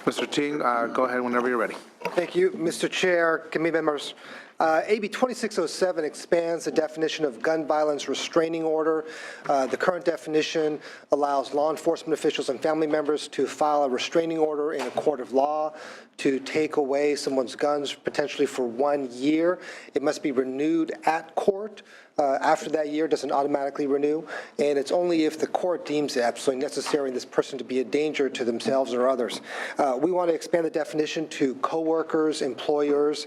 Mr. Ting, go ahead whenever you're ready. Thank you, Mr. Chair, committee members. AB 2607 expands the definition of gun violence restraining order. The current definition allows law enforcement officials and family members to file a restraining order in a court of law to take away someone's guns potentially for 1 year. It must be renewed at court. After that year, it doesn't automatically renew, and it's only if the court deems it absolutely necessary this person to be a danger to themselves or others. We want to expand the definition to coworkers, employers,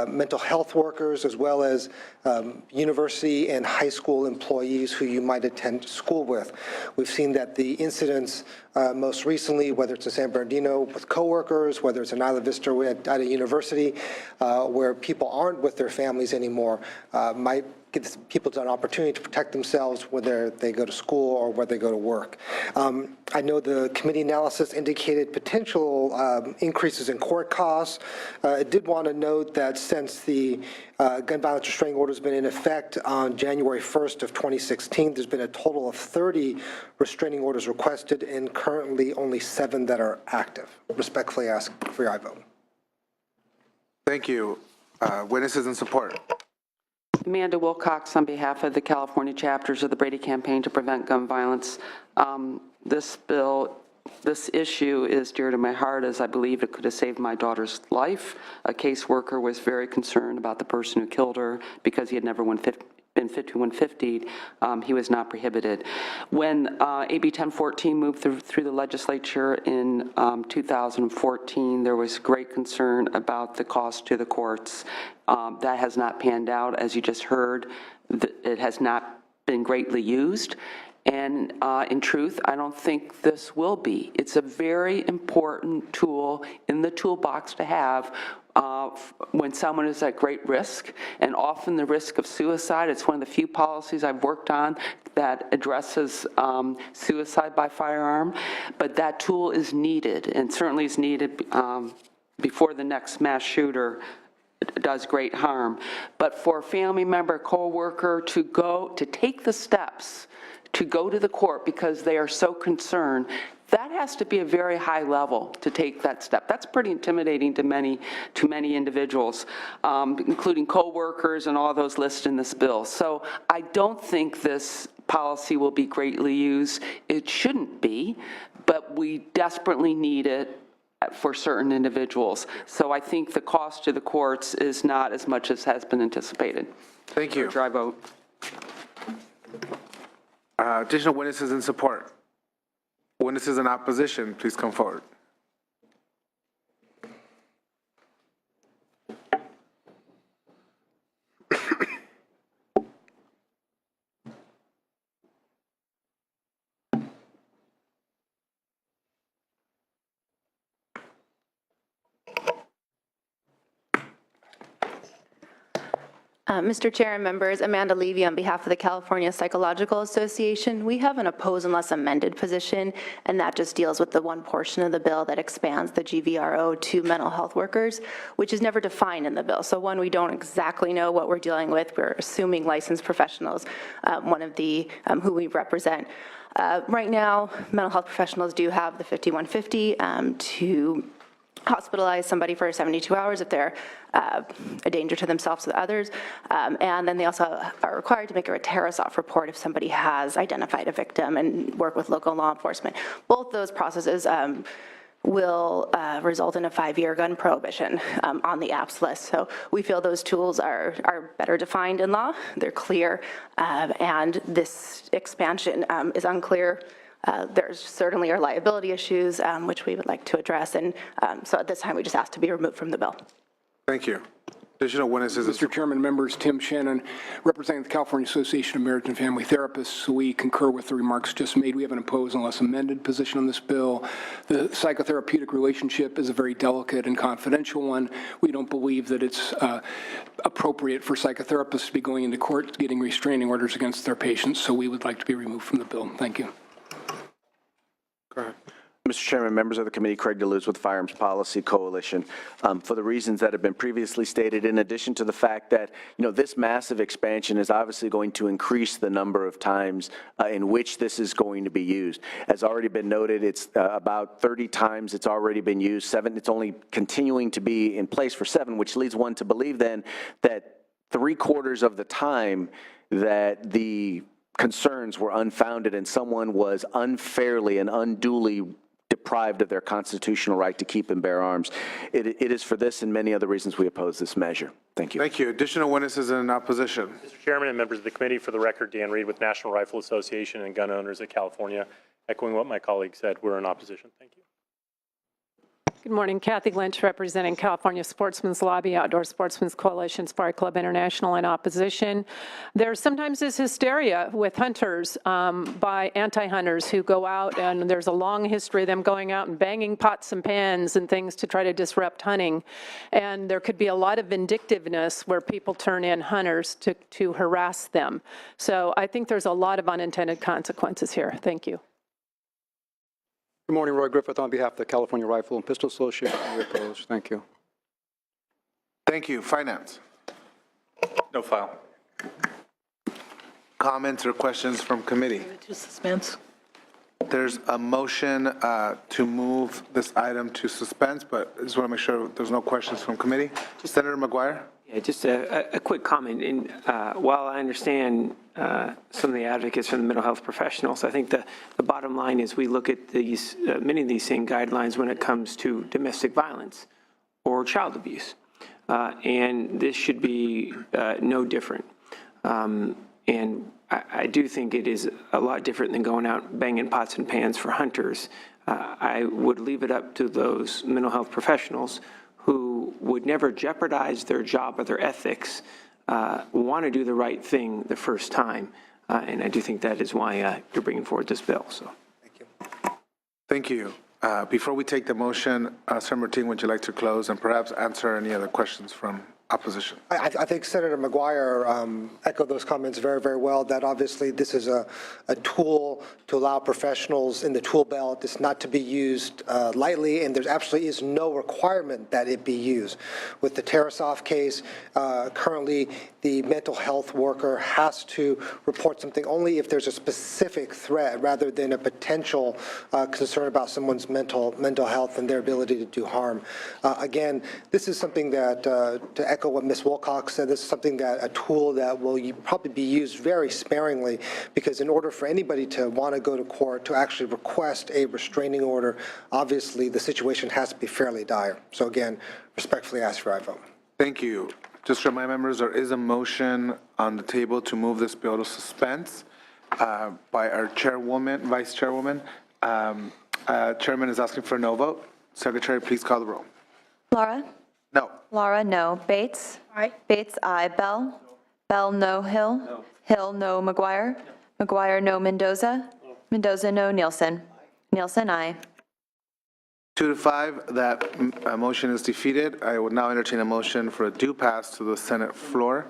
mental health workers, as well as university and high school employees who you might attend school with. We've seen that the incidents most recently, whether it's in San Bernardino with coworkers, whether it's in Isla Vista at a university, where people aren't with their families anymore, might give people an opportunity to protect themselves whether they go to school or whether they go to work. I know the committee analysis indicated potential increases in court costs. I did want to note that since the gun violence restraining order has been in effect on January 1st of 2016, there's been a total of 30 restraining orders requested and currently only 7 that are active. Respectfully ask for your aye vote. Thank you. Witnesses in support. Amanda Wilcox on behalf of the California chapters of the Brady Campaign to Prevent Gun Violence. This issue is dear to my heart, as I believe it could have saved my daughter's life. A caseworker was very concerned about the person who killed her because he had never been 5150'd. He was not prohibited. When AB 1014 moved through the legislature in 2014, there was great concern about the cost to the courts. That has not panned out, as you just heard. It has not been greatly used. And in truth, I don't think this will be. It's a very important tool in the toolbox to have when someone is at great risk, and often the risk of suicide. It's one of the few policies I've worked on that addresses suicide by firearm, but that tool is needed, and certainly is needed before the next mass shooter does great harm. But for a family member, co-worker to take the steps to go to the court because they are so concerned, that has to be a very high level to take that step. That's pretty intimidating to many individuals, including co-workers and all those listed in this bill. So I don't think this policy will be greatly used. It shouldn't be, but we desperately need it for certain individuals. So I think the cost to the courts is not as much as has been anticipated. Thank you. I vote. Additional witnesses in support. Witnesses in opposition, please come forward. Mr. Chair and members, Amanda Levy on behalf of the California Psychological Association. We have an oppose unless amended position, and that just deals with the one portion of the bill that expands the GVRO to mental health workers, which is never defined in the bill. So one, we don't exactly know what we're dealing with. We're assuming licensed professionals, one of the who we represent. Right now, mental health professionals do have the 5150 to hospitalize somebody for 72 hours if they're a danger to themselves or others. And then they also are required to make a Terrasoft report if somebody has identified a victim and work with local law enforcement. Both those processes will result in a 5-year gun prohibition on the apps list. So we feel those tools are better defined in law. They're clear, and this expansion is unclear. There's certainly are liability issues, which we would like to address, and so at this time we just ask to be removed from the bill. Thank you. Additional witnesses. Mr. Chairman, members, Tim Shannon, representing the California Association of Marriage and Family Therapists. We concur with the remarks just made. We have an oppose unless amended position on this bill. The psychotherapeutic relationship is a very delicate and confidential one. We don't believe that it's appropriate for psychotherapists to be going into court getting restraining orders against their patients, so we would like to be removed from the bill. Thank you. Go ahead. Mr. Chairman, members of the committee, Craig DeLuz with Firearms Policy Coalition. For the reasons that have been previously stated, in addition to the fact that, this massive expansion is obviously going to increase the number of times in which this is going to be used. As already been noted, it's about 30 times it's already been used. 7, it's only continuing to be in place for 7, which leads one to believe then that 3/4 of the time that the concerns were unfounded and someone was unfairly and unduly deprived of their constitutional right to keep and bear arms. It is for this and many other reasons we oppose this measure. Thank you. Thank you. Additional witnesses in opposition. Mr. Chairman and members of the committee, for the record, Dan Reed with National Rifle Association and Gun Owners of California. Echoing what my colleague said, we're in opposition. Thank you. Good morning. Kathy Lynch, representing California Sportsman's Lobby, Outdoor Sportsman's Coalition, Spark Club International, in opposition. There sometimes is hysteria with hunters by anti-hunters who go out, and there's a long history of them going out and banging pots and pans and things to try to disrupt hunting. And there could be a lot of vindictiveness where people turn in hunters to harass them. So I think there's a lot of unintended consequences here. Thank you. Good morning, Roy Griffith on behalf of the California Rifle and Pistol Association. We oppose. Thank you. Thank you. Finance. No file. Comments or questions from committee? To suspense. There's a motion to move this item to suspense, but I just want to make sure there's no questions from committee. Senator McGuire? Yeah, just a quick comment. While I understand some of the advocates from the mental health professionals, I think the bottom line is we look at these many of these same guidelines when it comes to domestic violence or child abuse, and this should be no different. And I do think it is a lot different than going out banging pots and pans for hunters. I would leave it up to those mental health professionals who would never jeopardize their job or their ethics, want to do the right thing the first time. And I do think that is why you're bringing forward this bill. So, Thank you. Thank you. Before we take the motion, Senator Ting, would you like to close and perhaps answer any other questions from opposition? I think Senator McGuire echoed those comments very, very well, that obviously this is a tool to allow professionals in the tool belt. It's not to be used lightly, and there absolutely is no requirement that it be used. With the Tarasoff case, currently the mental health worker has to report something only if there's a specific threat rather than a potential concern about someone's mental health and their ability to do harm. Again, this is something that, to echo what Ms. Wilcox said, this is something that, a tool that will probably be used very sparingly, because in order for anybody to want to go to court to actually request a restraining order, obviously the situation has to be fairly dire. So again, respectfully ask for a vote. Thank you. Just to remind members, there is a motion on the table to move this bill to suspense by our chairwoman, vice chairwoman. Chairman is asking for a no vote. Secretary, please call the roll. Laura? No. Laura, no. Bates? Aye. Bates, aye. Bell? No. Bell, no. Hill? No. Hill, no. McGuire? No. McGuire, no. Mendoza? No. Mendoza, no. Nielsen? Nielsen, aye. 2-5, that motion is defeated. I would now entertain a motion for a due pass to the Senate floor.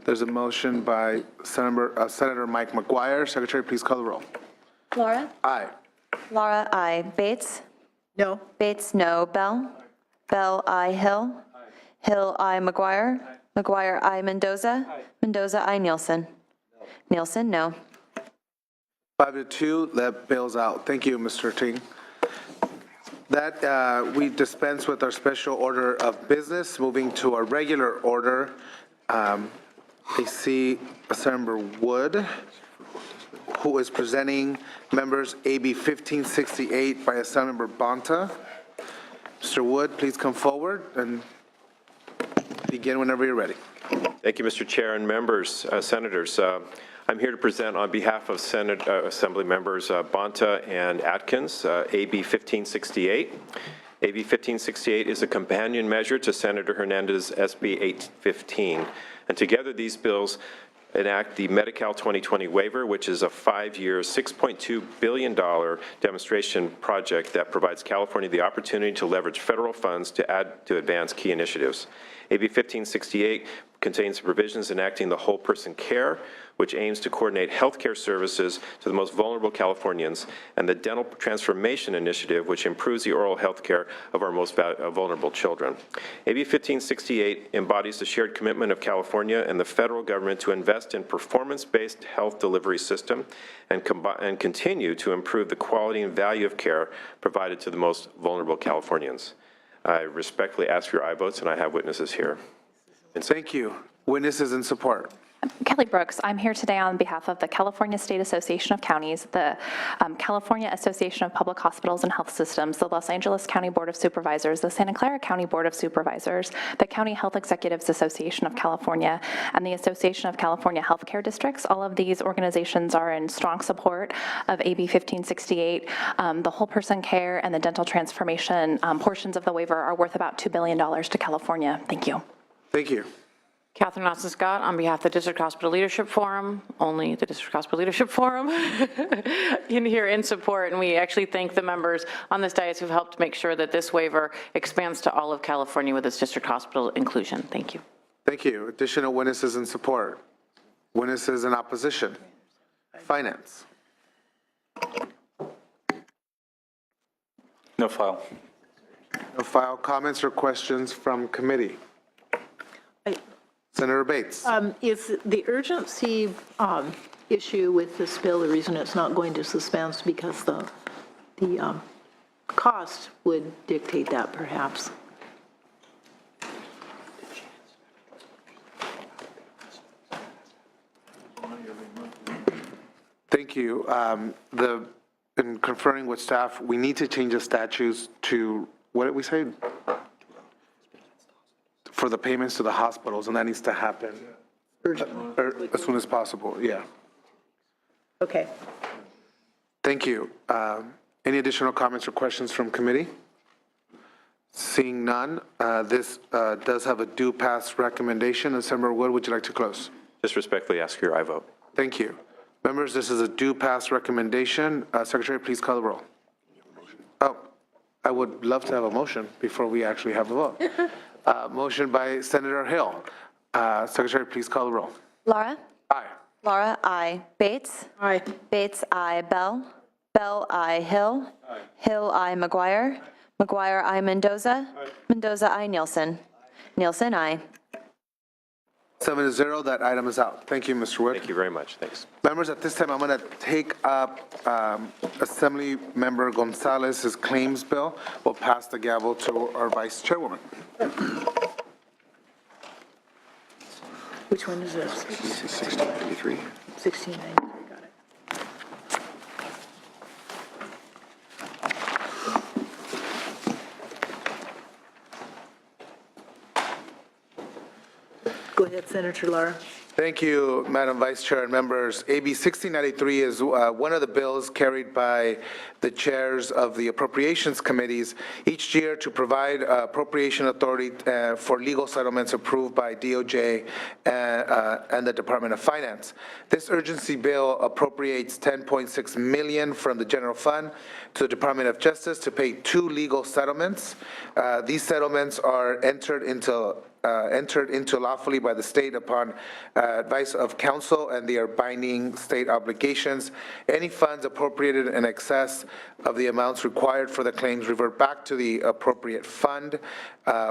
There's a motion by Senator Mike McGuire. Secretary, please call the roll. Laura? Aye. Laura, aye. Bates? No. Bates, no. Bell? Bell, aye. Hill? Hill, aye. McGuire? McGuire, aye. Mendoza? Mendoza, aye. Nielsen? Nielsen, no. 5-2, that bails out. Thank you, Mr. Ting. That we dispense with our special order of business. Moving to our regular order, I see Senator Wood, who is presenting members AB 1568 by Assemblymember Bonta. Mr. Wood, please come forward and begin whenever you're ready. Thank you, Mr. Chair and members, senators. I'm here to present on behalf of Assembly members Bonta and Atkins, AB 1568. AB 1568 is a companion measure to Senator Hernandez's SB 815. And together these bills enact the Medi-Cal 2020 waiver, which is a 5-year, $6.2 billion demonstration project that provides California the opportunity to leverage federal funds to advance key initiatives. AB 1568 contains provisions enacting the whole person care, which aims to coordinate healthcare services to the most vulnerable Californians, and the Dental Transformation Initiative, which improves the oral health care of our most vulnerable children. AB 1568 embodies the shared commitment of California and the federal government to invest in performance-based health delivery system and continue to improve the quality and value of care provided to the most vulnerable Californians. I respectfully ask for your aye votes, and I have witnesses here. Thank you. Witnesses in support. Kelly Brooks, I'm here today on behalf of the California State Association of Counties, the California Association of Public Hospitals and Health Systems, the Los Angeles County Board of Supervisors, the Santa Clara County Board of Supervisors, the County Health Executives Association of California, and the Association of California Healthcare Districts. All of these organizations are in strong support of AB 1568. The whole person care and the dental transformation portions of the waiver are worth about $2 billion to California. Thank you. Thank you. Catherine Austin-Scott, on behalf of the District Hospital Leadership Forum, only the District Hospital Leadership Forum, in here in support, and we actually thank the members on this dais who've helped make sure that this waiver expands to all of California with its district hospital inclusion. Thank you. Thank you. Additional witnesses in support. Witnesses in opposition. Finance. No file. No file. Comments or questions from committee? Senator Bates. Is the urgency issue with this bill, the reason it's not going to suspense because the cost would dictate that perhaps? Thank you. In conferring with staff, we need to change the statutes to, what did we say? For the payments to the hospitals, and that needs to happen as soon as possible, yeah. Okay. Thank you. Any additional comments or questions from committee? Seeing none, this does have a due pass recommendation. Senator Wood, would you like to close? Just respectfully ask for your aye vote. Thank you. Members, this is a due pass recommendation. Secretary, please call the roll. Oh, I would love to have a motion before we actually have a vote. Motion by Senator Hill. Secretary, please call the roll. Laura? Aye. Laura, aye. Bates? Aye. Bates, aye. Bell? Bell, aye. Hill? Aye. Hill, aye. McGuire? McGuire, aye. Mendoza? Aye. Mendoza, aye. Nielsen? Nielsen, aye. 7-0, that item is out. Thank you, Mr. Wood. Thank you very much. Thanks. Members, at this time, I'm going to take up Assembly Member Gonzalez's claims bill. We'll pass the gavel to our Vice Chairwoman. Which one is this? 1693. 1693, got it. Go ahead, Senator Lara. Thank you, Madam Vice Chair and members. AB 1693 is one of the bills carried by the chairs of the Appropriations Committees each year to provide appropriation authority for legal settlements approved by DOJ and the Department of Finance. This urgency bill appropriates $10.6 million from the general fund to the Department of Justice to pay 2 legal settlements. These settlements are entered into lawfully by the state upon advice of counsel, and they are binding state obligations. Any funds appropriated in excess of the amounts required for the claims revert back to the appropriate fund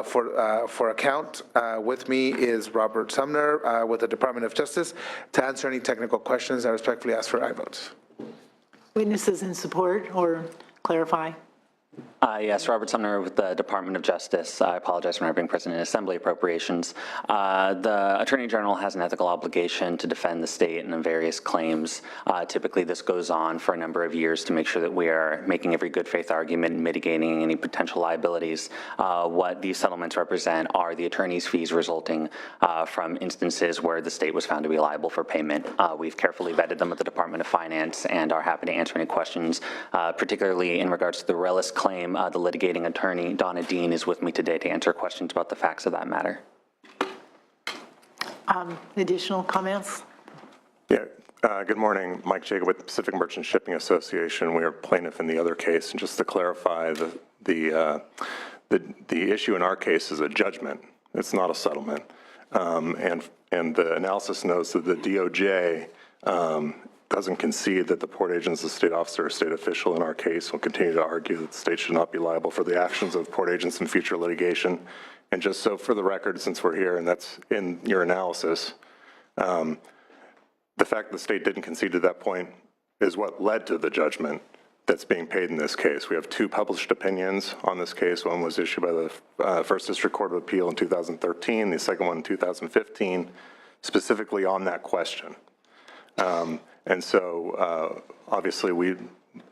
for account. With me is Robert Sumner with the Department of Justice to answer any technical questions. I respectfully ask for aye votes. Witnesses in support or clarify? Yes, Robert Sumner with the Department of Justice. I apologize for not being present in Assembly Appropriations. The Attorney General has an ethical obligation to defend the state in various claims. Typically, this goes on for a number of years to make sure that we are making every good faith argument and mitigating any potential liabilities. What these settlements represent are the attorney's fees resulting from instances where the state was found to be liable for payment. We've carefully vetted them with the Department of Finance and are happy to answer any questions, particularly in regards to the Relis claim. The litigating attorney, Donna Dean, is with me today to answer questions about the facts of that matter. Additional comments? Yeah. Good morning. Mike Jacob with the Pacific Merchant Shipping Association. We are plaintiff in the other case. And just to clarify, the issue in our case is a judgment. It's not a settlement. And the analysis notes that the DOJ doesn't concede that the port agent is a state officer or state official in our case. We'll continue to argue that the state should not be liable for the actions of port agents in future litigation. And just so for the record, since we're here and that's in your analysis, the fact the state didn't concede to that point is what led to the judgment that's being paid in this case. We have 2 published opinions on this case. One was issued by the First District Court of Appeal in 2013, the second one in 2015, specifically on that question. And so obviously we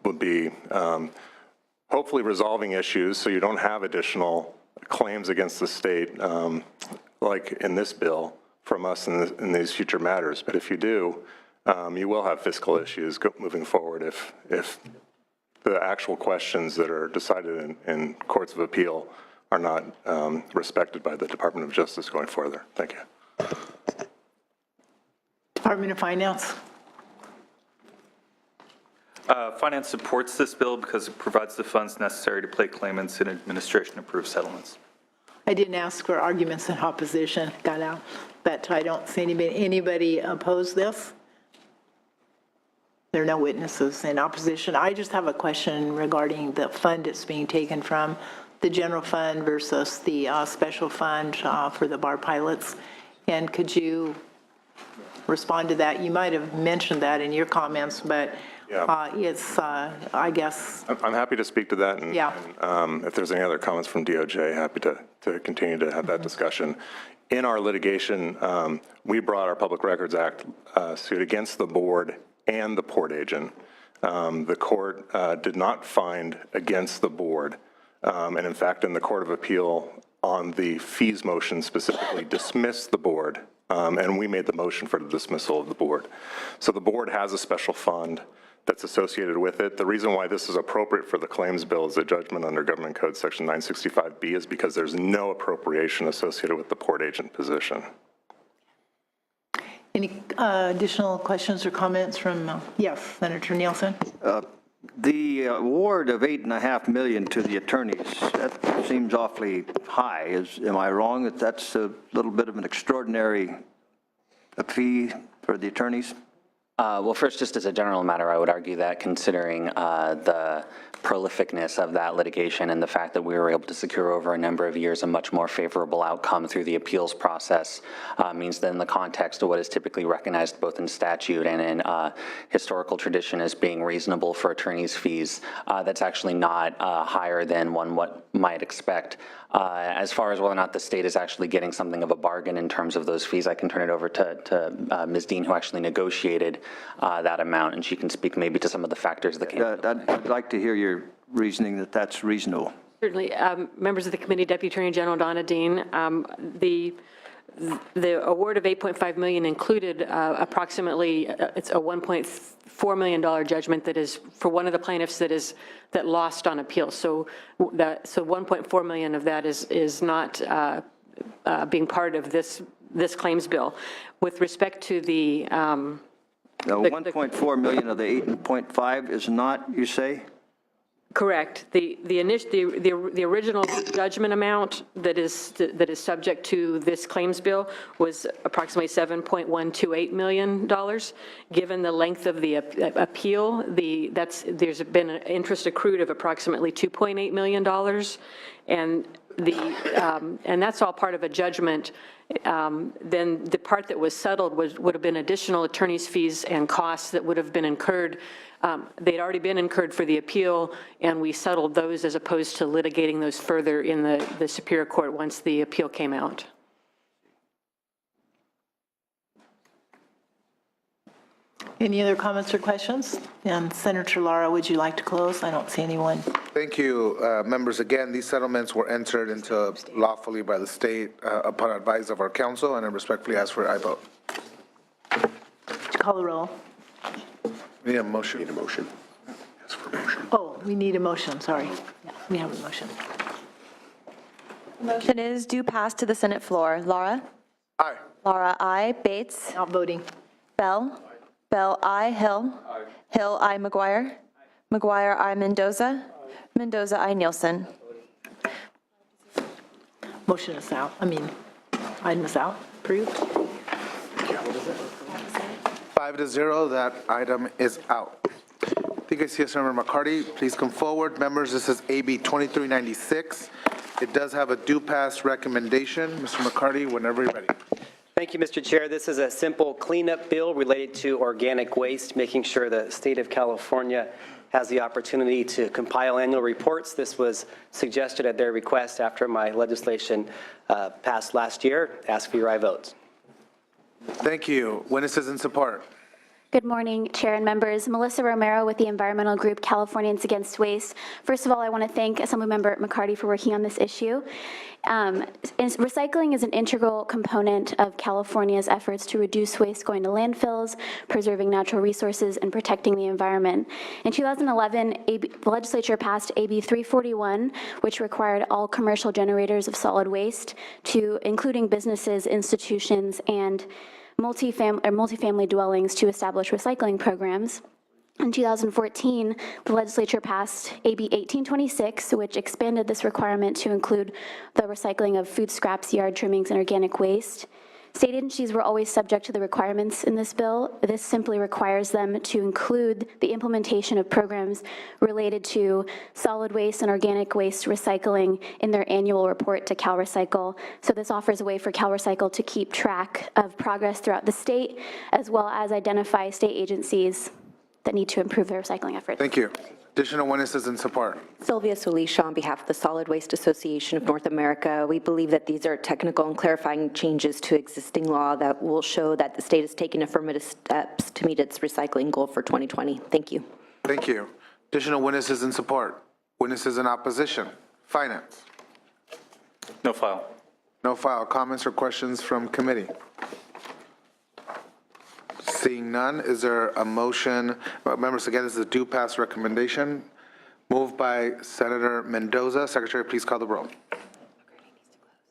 would be hopefully resolving issues so you don't have additional claims against the state like in this bill from us in these future matters. But if you do, you will have fiscal issues moving forward if the actual questions that are decided in courts of appeal are not respected by the Department of Justice going further. Thank you. Department of Finance. Finance supports this bill because it provides the funds necessary to pay claimants in administration-approved settlements. I didn't ask for arguments in opposition, got out, but I don't see anybody oppose this. There are no witnesses in opposition. I just have a question regarding the fund it's being taken from, the general fund versus the special fund for the bar pilots. And could you respond to that? You might have mentioned that in your comments, but it's, I guess. I'm happy to speak to that. And, and if there's any other comments from DOJ, happy to continue to have that discussion. In our litigation, we brought our Public Records Act suit against the board and the port agent. The court did not find against the board. And in fact, in the Court of Appeal on the fees motion specifically dismissed the board. And we made the motion for the dismissal of the board. So the board has a special fund that's associated with it. The reason why this is appropriate for the claims bill as a judgment under Government Code Section 965B is because there's no appropriation associated with the port agent position. Any additional questions or comments from, yes, Senator Nielsen? The award of $8.5 million to the attorneys, that seems awfully high. Am I wrong that that's a little bit of an extraordinary fee for the attorneys? Well, first, just as a general matter, I would argue that considering the prolificness of that litigation and the fact that we were able to secure over a number of years a much more favorable outcome through the appeals process means that in the context of what is typically recognized both in statute and in historical tradition as being reasonable for attorneys' fees, that's actually not higher than one what might expect. As far as whether or not the state is actually getting something of a bargain in terms of those fees, I can turn it over to Ms. Dean, who actually negotiated that amount, and she can speak maybe to some of the factors that came. I'd like to hear your reasoning that that's reasonable. Certainly. Members of the committee, Deputy Attorney General Donna Dean, the award of $8.5 million included approximately, it's a $1.4 million judgment that is for one of the plaintiffs that lost on appeal. So $1.4 million of that is not being part of this claims bill. With respect to the 1.4 million of the 8.5 is not, you say? Correct. The original judgment amount that is subject to this claims bill was approximately $7.128 million. Given the length of the appeal, there's been an interest accrued of approximately $2.8 million, and that's all part of a judgment. Then the part that was settled would have been additional attorney's fees and costs that would have been incurred. They'd already been incurred for the appeal, and we settled those as opposed to litigating those further in the Superior Court once the appeal came out. Any other comments or questions? And Senator Lara, would you like to close? I don't see anyone. Thank you, members. Again, these settlements were entered into lawfully by the state upon advice of our counsel, and I respectfully ask for a vote. Would you call the roll? We need a motion. Need a motion. Ask for a motion. Oh, we need a motion, sorry. Yeah, we have a motion. Motion is due pass to the Senate floor. Lara? Aye. Lara, aye. Bates? Not voting. Bell? Bell, aye. Hill? Aye. Hill, aye. McGuire? McGuire, aye. Mendoza? Mendoza, aye. Nielsen. Motion is out. Item is out. Approved. 5-0, that item is out. I think I see Assemblymember McCarty. Please come forward. Members, this is AB 2396. It does have a due pass recommendation. Mr. McCarty, whenever you're ready. Thank you, Mr. Chair. This is a simple cleanup bill related to organic waste, making sure the state of California has the opportunity to compile annual reports. This was suggested at their request after my legislation passed last year. Ask for your aye votes. Thank you. Witnesses in support. Good morning, Chair and members. Melissa Romero with the environmental group Californians Against Waste. First of all, I want to thank Assemblymember McCarty for working on this issue. Recycling is an integral component of California's efforts to reduce waste going to landfills, preserving natural resources, and protecting the environment. In 2011, the legislature passed AB 341, which required all commercial generators of solid waste, including businesses, institutions, and multifamily dwellings, to establish recycling programs. In 2014, the legislature passed AB 1826, which expanded this requirement to include the recycling of food scraps, yard trimmings, and organic waste. State agencies were always subject to the requirements in this bill. This simply requires them to include the implementation of programs related to solid waste and organic waste recycling in their annual report to CalRecycle. So this offers a way for CalRecycle to keep track of progress throughout the state, as well as identify state agencies that need to improve their recycling efforts. Thank you. Additional witnesses in support. Sylvia Solisha on behalf of the Solid Waste Association of North America. We believe that these are technical and clarifying changes to existing law that will show that the state is taking affirmative steps to meet its recycling goal for 2020. Thank you. Thank you. Additional witnesses in support. Witnesses in opposition. Finance. No file. No file. Comments or questions from committee? Seeing none, is there a motion? Members, again, this is a due pass recommendation. Moved by Senator Mendoza. Secretary, please call the roll.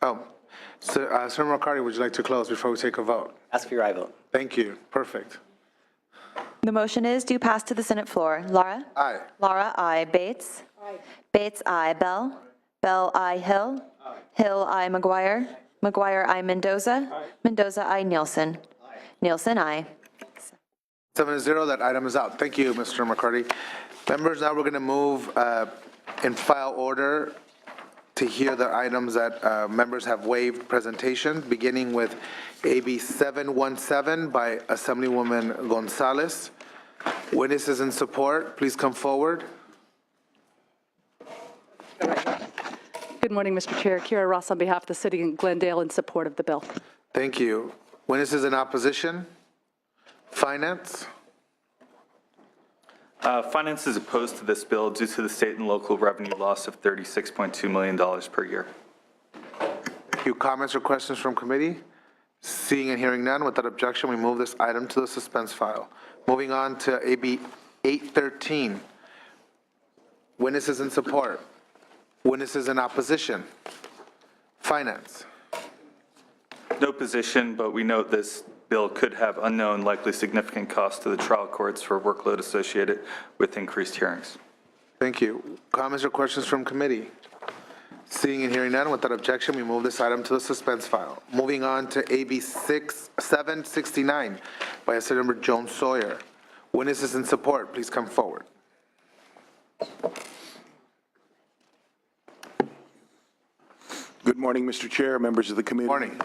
Oh, Senator McCarty, would you like to close before we take a vote? Ask for your aye vote. Thank you. Perfect. The motion is due pass to the Senate floor. Laura? Aye. Laura, aye. Bates? Aye. Bates, aye. Bell? Bell, aye. Hill? Aye. Hill, aye. McGuire? McGuire, aye. Mendoza? Aye. Mendoza, aye. Nielsen? Aye. Nielsen, aye. 7-0, that item is out. Thank you, Mr. McCarty. Members, now we're going to move in file order to hear the items that members have waived presentation, beginning with AB 717 by Assemblywoman Gonzalez. Witnesses in support, please come forward. Good morning, Mr. Chair. Kira Ross on behalf of the City of Glendale in support of the bill. Thank you. Witnesses in opposition? Finance? Finance is opposed to this bill due to the state and local revenue loss of $36.2 million per year. Thank you. Comments or questions from committee? Seeing and hearing none, without objection, we move this item to the suspense file. Moving on to AB 813. Witnesses in support? Witnesses in opposition? Finance? No position, but we note this bill could have unknown, likely significant costs to the trial courts for workload associated with increased hearings. Thank you. Comments or questions from committee? Seeing and hearing none, without objection, we move this item to the suspense file. Moving on to AB 769 by Assemblymember Jones Sawyer. Witnesses in support, please come forward. Good morning, Mr. Chair, members of the committee. Morning.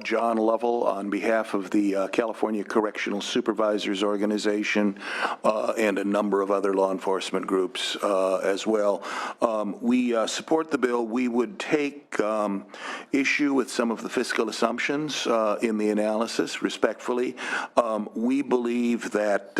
John Lovell on behalf of the California Correctional Supervisors Organization and a number of other law enforcement groups as well. We support the bill. We would take issue with some of the fiscal assumptions in the analysis, respectfully. We believe that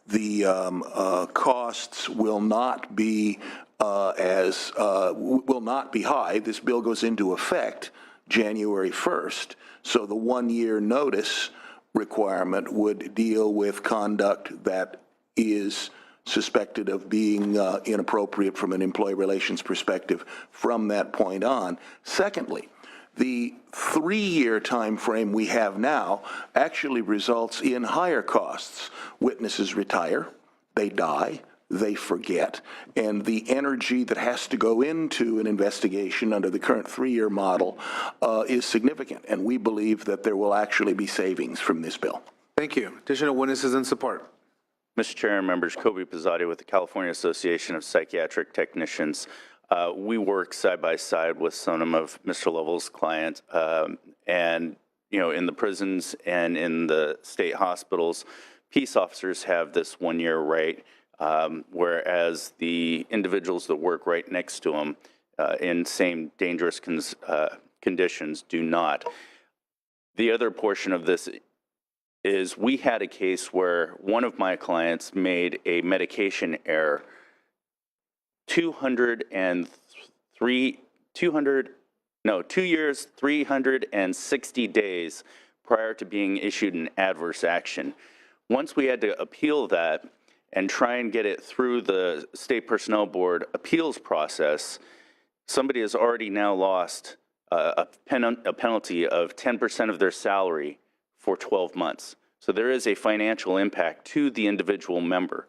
the costs will not be will not be high. This bill goes into effect January 1st, so the one-year notice requirement would deal with conduct that is suspected of being inappropriate from an employee relations perspective from that point on. Secondly, the 3-year time frame we have now actually results in higher costs. Witnesses retire, they die, they forget. And the energy that has to go into an investigation under the current 3-year model is significant, and we believe that there will actually be savings from this bill. Thank you. Additional witnesses in support. Mr. Chair and members, Kobe Pizzati with the California Association of Psychiatric Technicians. We work side by side with some of Mr. Lovell's clients, and in the prisons and in the state hospitals, peace officers have this 1-year right, whereas the individuals that work right next to them in same dangerous conditions do not. The other portion of this is we had a case where one of my clients made a medication error 2 years, 360 days prior to being issued an adverse action. Once we had to appeal that and try and get it through the State Personnel Board appeals process, somebody has already now lost a penalty of 10% of their salary for 12 months. So there is a financial impact to the individual member.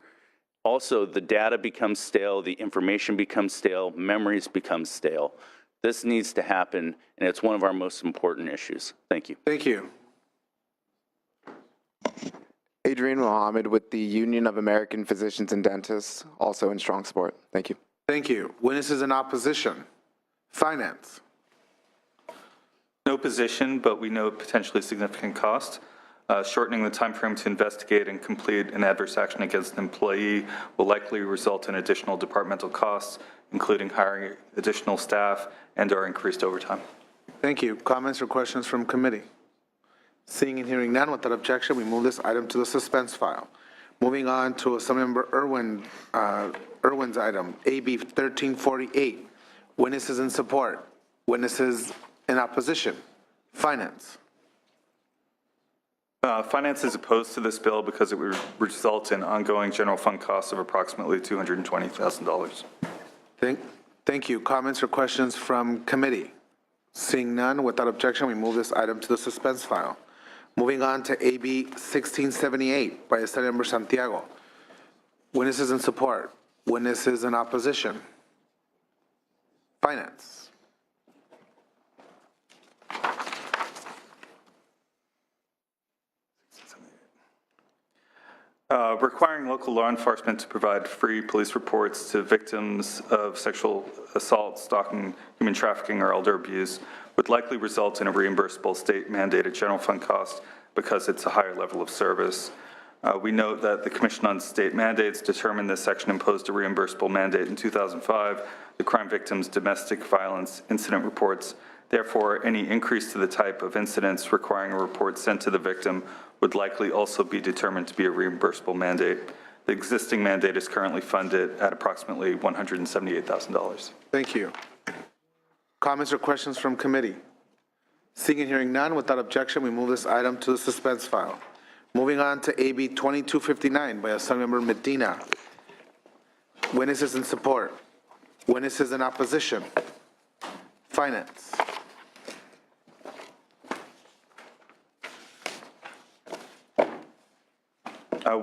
Also, the data becomes stale, the information becomes stale, memories become stale. This needs to happen, and it's one of our most important issues. Thank you. Thank you. Adrian Mohammed with the Union of American Physicians and Dentists, also in strong support. Thank you. Thank you. Witnesses in opposition. Finance. No position, but we note potentially significant cost. Shortening the time frame to investigate and complete an adverse action against an employee will likely result in additional departmental costs, including hiring additional staff and/or increased overtime. Thank you. Comments or questions from committee? Seeing and hearing none, without objection, we move this item to the suspense file. Moving on to Assemblymember Irwin's item, AB 1348. Witnesses in support. Witnesses in opposition. Finance. Finance is opposed to this bill because it would result in ongoing general fund costs of approximately $220,000. Thank you. Comments or questions from committee? Seeing none, without objection, we move this item to the suspense file. Moving on to AB 1678 by Assemblymember Santiago. Witnesses in support. Witnesses in opposition. Finance. Requiring local law enforcement to provide free police reports to victims of sexual assault, stalking, human trafficking, or elder abuse would likely result in a reimbursable state-mandated general fund cost because it's a higher level of service. We note that the Commission on State Mandates determined this section imposed a reimbursable mandate in 2005, the Crime Victims Domestic Violence Incident Reports. Therefore, any increase to the type of incidents requiring a report sent to the victim would likely also be determined to be a reimbursable mandate. The existing mandate is currently funded at approximately $178,000. Thank you. Comments or questions from committee? Seeing and hearing none, without objection, we move this item to the suspense file. Moving on to AB 2259 by Assemblymember Medina. Witnesses in support. Witnesses in opposition. Finance.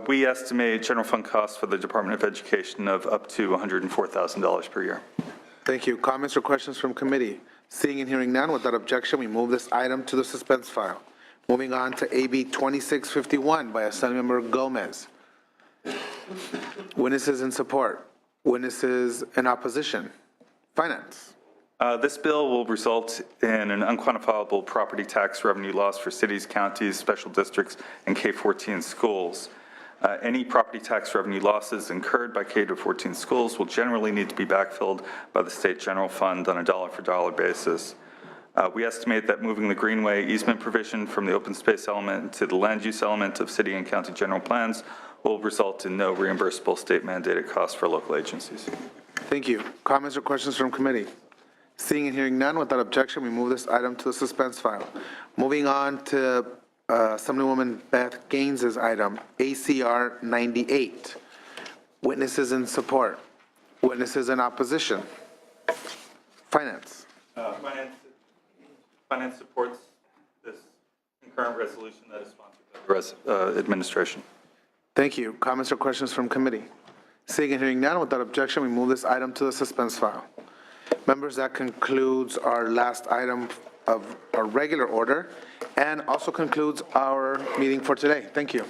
We estimate general fund costs for the Department of Education of up to $104,000 per year. Thank you. Comments or questions from committee? Seeing and hearing none, without objection, we move this item to the suspense file. Moving on to AB 2651 by Assemblymember Gomez. Witnesses in support. Witnesses in opposition. Finance. This bill will result in an unquantifiable property tax revenue loss for cities, counties, special districts, and K-14 schools. Any property tax revenue losses incurred by K-14 schools will generally need to be backfilled by the state general fund on a dollar-for-dollar basis. We estimate that moving the greenway easement provision from the open space element to the land use element of city and county general plans will result in no reimbursable state-mandated costs for local agencies. Thank you. Comments or questions from committee? Seeing and hearing none, without objection, we move this item to the suspense file. Moving on to Assemblywoman Beth Gaines's item, ACR 98. Witnesses in support. Witnesses in opposition. Finance. Finance supports this concurrent resolution that is sponsored by the administration. Thank you. Comments or questions from committee? Seeing and hearing none, without objection, we move this item to the suspense file. Members, that concludes our last item of our regular order and also concludes our meeting for today. Thank you.